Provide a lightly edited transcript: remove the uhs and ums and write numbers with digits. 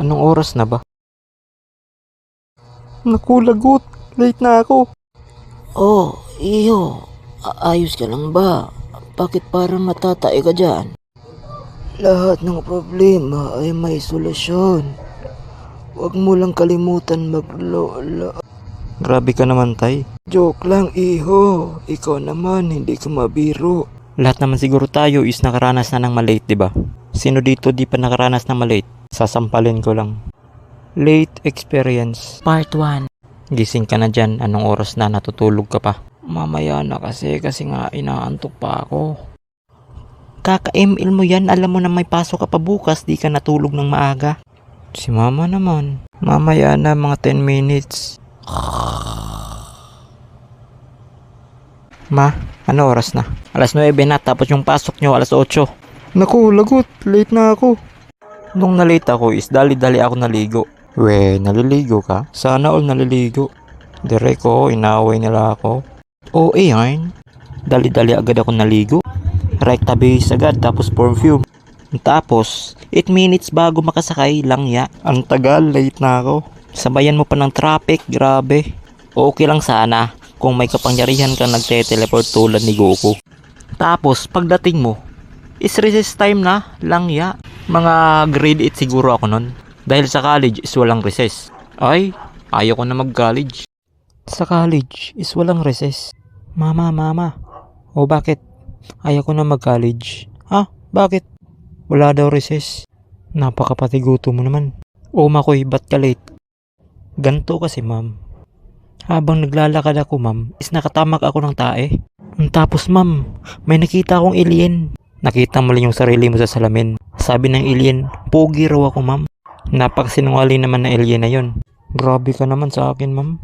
Anong oras na ba? Naku, lagot. Late na ako. Oh, iyo. Ayos ka lang ba? Bakit parang natatae ka dyan? Lahat ng problema ay may solusyon. Huwag mo lang kalimutan maglola. Grabe ka naman, tay. Joke lang, iho. Ikaw naman, hindi ka mabiro. Lahat naman siguro tayo is nakaranas na ng malate, 'di ba? Sino dito di pa nakaranas ng malate? Sasampalin ko lang. Late experience. Part 1. Gising ka na dyan. Anong oras na? Natutulog ka pa. Mamaya na kasi nga inaantok pa ako. Kaka-ML mo yan. Alam mo na may pasok ka pa bukas. Di ka natulog ng maaga. Si mama naman. Mamaya na, mga 10 minutes. Ma, ano oras na? Alas 9 na, tapos yung pasok nyo alas 8. Naku, lagot. Late na ako. Nung na-late ako is dali-dali ako naligo. We, naliligo ka? Sana all naliligo. Dire ko, inaway nila ako. Oo, yarn. Dali-dali agad ako naligo. Rekta base agad, tapos perfume. Tapos, 8 minutes bago makasakay lang ya. Ang tagal, late na ako. Sabayan mo pa ng traffic, grabe. Okay lang sana kung may kapangyarihan kang nagte-teleport tulad ni Goku. Tapos, pagdating mo, is recess time na lang ya. Mga grade 8 siguro ako nun. Dahil sa college is walang recess. Ay, ayaw ko na mag-college. Sa college is walang recess. Mama. O bakit? Ayaw ko na mag-college. Ha? Bakit? Wala daw recess. Napakapatiguto mo naman. O Makoy, ba't ka late? Ganto kasi ma'am. Habang naglalakad ako ma'am, is nakatamak ako ng tae. Tapos ma'am, may nakita akong alien. Nakita mo lang yung sarili mo sa salamin. Sabi ng alien, pogi raw ako ma'am. Napakasinungaling naman na alien na yon. Grabe ka naman sa akin ma'am.